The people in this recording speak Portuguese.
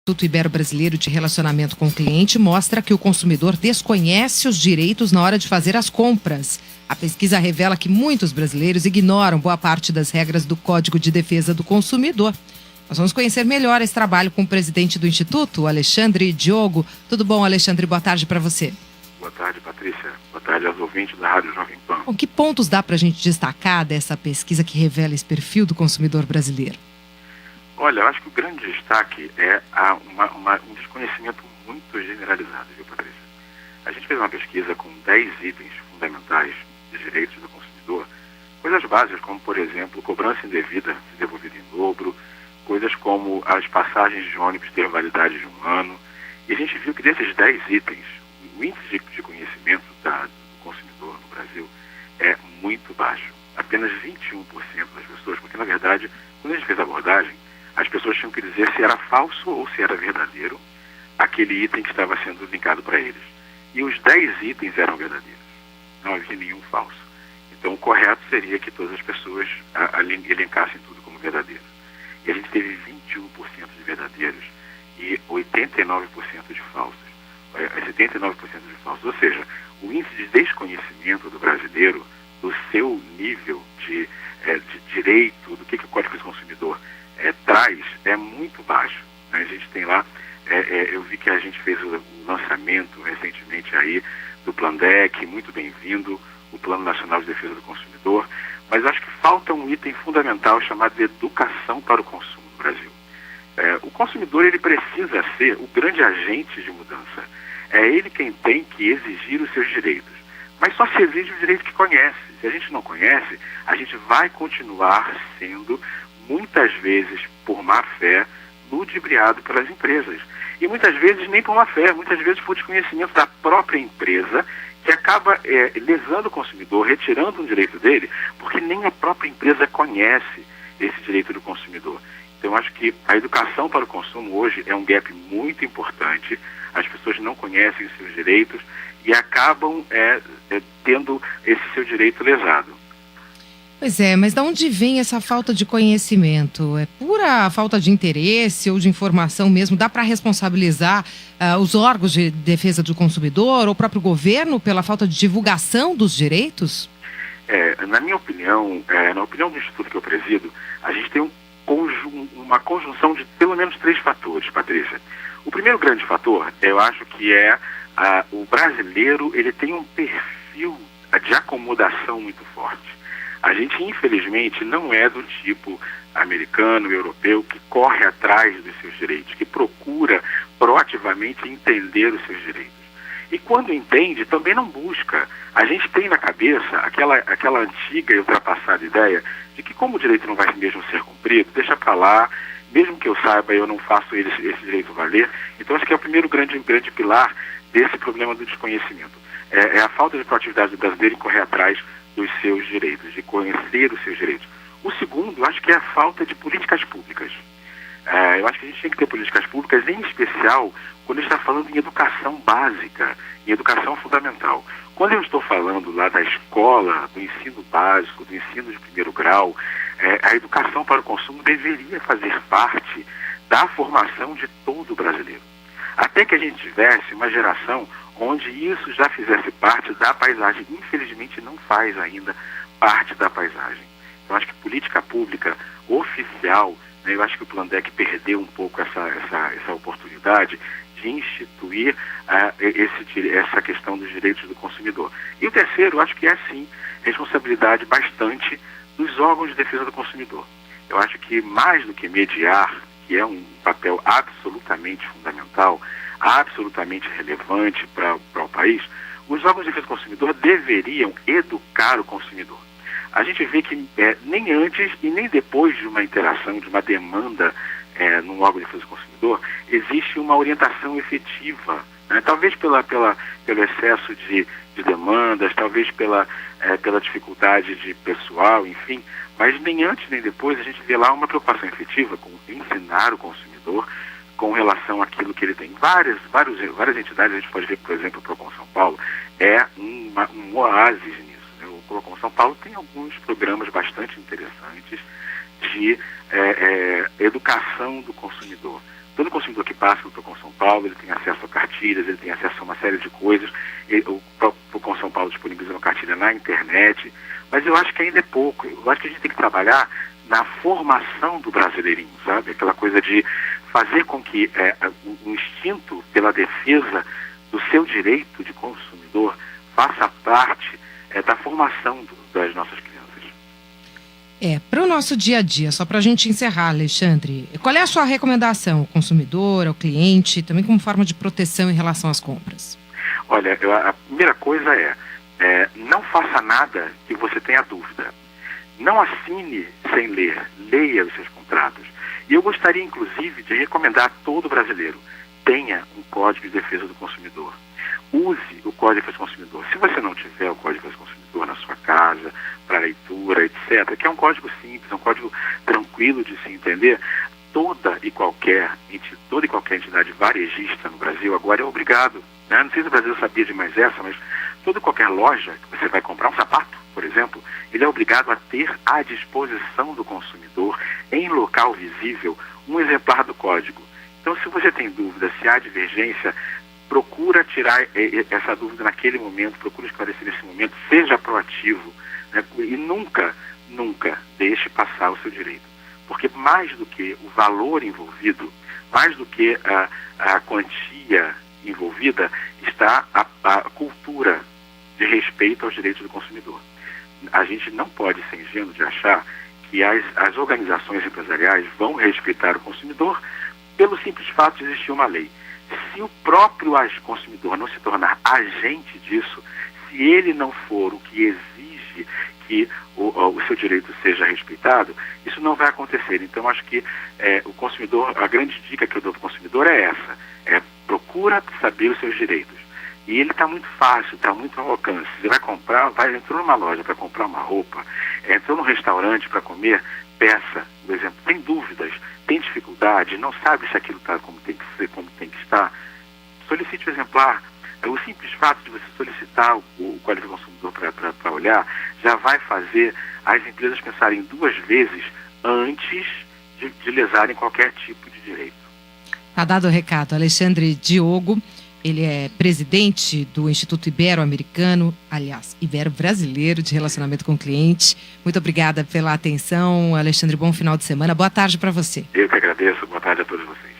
Instituto Ibero-Brasileiro de Relacionamento com o Cliente mostra que o consumidor desconhece os direitos na hora de fazer as compras. A pesquisa revela que muitos brasileiros ignoram boa parte das regras do Código de Defesa do Consumidor. Nós vamos conhecer melhor esse trabalho com o presidente do Instituto, Alexandre Diogo. Tudo bom, Alexandre? Boa tarde para você. Boa tarde, Patrícia. Boa tarde aos ouvintes da Rádio Jovem Pan. Bom, que pontos dá para a gente destacar dessa pesquisa que revela esse perfil do consumidor brasileiro? Olha, eu acho que o grande destaque é um desconhecimento muito generalizado, viu, Patrícia? A gente fez uma pesquisa com 10 itens fundamentais de direitos do consumidor, coisas básicas como, por exemplo, cobrança indevida, se devolvida em dobro, coisas como as passagens de ônibus ter validade de um ano, e a gente viu que desses 10 itens, o índice de conhecimento do consumidor no Brasil é muito baixo. Apenas 21% das pessoas, porque na verdade, quando a gente fez a abordagem, as pessoas tinham que dizer se era falso ou se era verdadeiro aquele item que estava sendo linkado para eles. E os 10 itens eram verdadeiros. Não havia nenhum falso. Então o correto seria que todas as pessoas elencassem tudo como verdadeiro. E a gente teve 21% de verdadeiros e 89% de falsos. 79% de falsos. Ou seja, o índice de desconhecimento do brasileiro, do seu nível de direito, do que o Código do Consumidor traz, é muito baixo. A gente tem lá, eu vi que a gente fez o lançamento recentemente aí do Plandec, muito bem-vindo, o Plano Nacional de Defesa do Consumidor, mas acho que falta um item fundamental chamado educação para o consumo no Brasil. O consumidor, ele precisa ser o grande agente de mudança. É ele quem tem que exigir os seus direitos. Mas só se exige o direito que conhece. Se a gente não conhece, a gente vai continuar sendo, muitas vezes, por má fé, ludibriado pelas empresas. E muitas vezes nem por má fé, muitas vezes por desconhecimento da própria empresa, que acaba lesando o consumidor, retirando um direito dele, porque nem a própria empresa conhece esse direito do consumidor. Então, eu acho que a educação para o consumo hoje é um gap muito importante. As pessoas não conhecem os seus direitos e acabam tendo esse seu direito lesado. Pois é, mas de onde vem essa falta de conhecimento? É pura falta de interesse ou de informação mesmo? Dá para responsabilizar os órgãos de defesa do consumidor ou o próprio governo pela falta de divulgação dos direitos? Na minha opinião, na opinião do Instituto que eu presido, a gente tem uma conjunção de pelo menos 3 fatores, Patrícia. O primeiro grande fator, eu acho que o brasileiro, ele tem um perfil de acomodação muito forte. A gente, infelizmente, não é do tipo americano, europeu, que corre atrás dos seus direitos, que procura proativamente entender os seus direitos. E quando entende, também não busca. A gente tem na cabeça aquela antiga e ultrapassada ideia de que como o direito não vai mesmo ser cumprido, deixa para lá, mesmo que eu saiba, eu não faço esse direito valer. Então, acho que é o primeiro grande pilar desse problema do desconhecimento. É a falta de proatividade do brasileiro em correr atrás dos seus direitos, de conhecer os seus direitos. O segundo, acho que é a falta de políticas públicas. Eu acho que a gente tem que ter políticas públicas, em especial quando a gente está falando em educação básica, em educação fundamental. Quando eu estou falando lá da escola, do ensino básico, do ensino de primeiro grau, a educação para o consumo deveria fazer parte da formação de todo brasileiro. Até que a gente tivesse uma geração onde isso já fizesse parte da paisagem. Infelizmente não faz ainda parte da paisagem. Eu acho que política pública oficial, eu acho que o Plandec perdeu um pouco essa oportunidade de instituir essa questão dos direitos do consumidor. E o terceiro, eu acho que é sim, responsabilidade bastante dos órgãos de defesa do consumidor. Eu acho que mais do que mediar, que é um papel absolutamente fundamental, absolutamente relevante para o país, os órgãos de defesa do consumidor deveriam educar o consumidor. A gente vê que nem antes e nem depois de uma interação, de uma demanda no órgão de defesa do consumidor, existe uma orientação efetiva, né? Talvez pelo excesso de demandas, talvez pela dificuldade de pessoal, enfim, mas nem antes nem depois a gente vê lá uma preocupação efetiva com ensinar o consumidor com relação àquilo que ele tem. Várias entidades, a gente pode ver, por exemplo, o Procon São Paulo, é um oásis nisso, né? O Procon São Paulo tem alguns programas bastante interessantes de educação do consumidor. Todo consumidor que passa pelo Procon São Paulo, ele tem acesso a cartilhas, ele tem acesso a uma série de coisas, o próprio Procon São Paulo disponibiliza uma cartilha na internet, mas eu acho que ainda é pouco. Eu acho que a gente tem que trabalhar na formação do brasileirinho, sabe? Aquela coisa de fazer com que o instinto pela defesa do seu direito de consumidor faça parte da formação das nossas crianças. Para o nosso dia a dia, só para a gente encerrar, Alexandre, qual é a sua recomendação ao consumidor, ao cliente, também como forma de proteção em relação às compras? Olha, a primeira coisa não faça nada que você tenha dúvida. Não assine sem ler, leia os seus contratos. E eu gostaria, inclusive, de recomendar a todo brasileiro, tenha um Código de Defesa do Consumidor. Use o Código de Defesa do Consumidor. Se você não tiver o Código de Defesa do Consumidor na sua casa, para leitura, etc., que é um código simples, um código tranquilo de se entender, toda e qualquer entidade varejista no Brasil agora é obrigado, né? Não sei se o Brasil sabia de mais essa, mas toda e qualquer loja que você vai comprar um sapato, por exemplo, ele é obrigado a ter à disposição do consumidor, em local visível, um exemplar do código. Então, se você tem dúvida, se há divergência, procura tirar essa dúvida naquele momento, procura esclarecer nesse momento, seja proativo, né? E nunca deixe passar o seu direito. Porque mais do que o valor envolvido, mais do que a quantia envolvida, está a cultura de respeito aos direitos do consumidor. A gente não pode ser ingênuo de achar que as organizações empresariais vão respeitar o consumidor pelo simples fato de existir uma lei. Se o próprio consumidor não se tornar agente disso, se ele não for o que exige que o seu direito seja respeitado, isso não vai acontecer. Então, acho que o consumidor, a grande dica que eu dou para o consumidor é essa, procura saber os seus direitos. E ele está muito fácil, está muito ao alcance. Você vai comprar, entrou numa loja para comprar uma roupa, entrou num restaurante para comer, peça, por exemplo, tem dúvidas, tem dificuldade, não sabe se aquilo está como tem que ser, como tem que estar, solicite o exemplar. O simples fato de você solicitar o Código do Consumidor para olhar já vai fazer as empresas pensarem duas vezes antes de lesarem qualquer tipo de direito. Tá dado o recado. Alexandre Diogo, ele é presidente do Instituto Ibero-Americano, aliás, Ibero-Brasileiro de Relacionamento com o Cliente. Muito obrigada pela atenção, Alexandre. Bom final de semana. Boa tarde para você. Eu que agradeço. Boa tarde a todos vocês.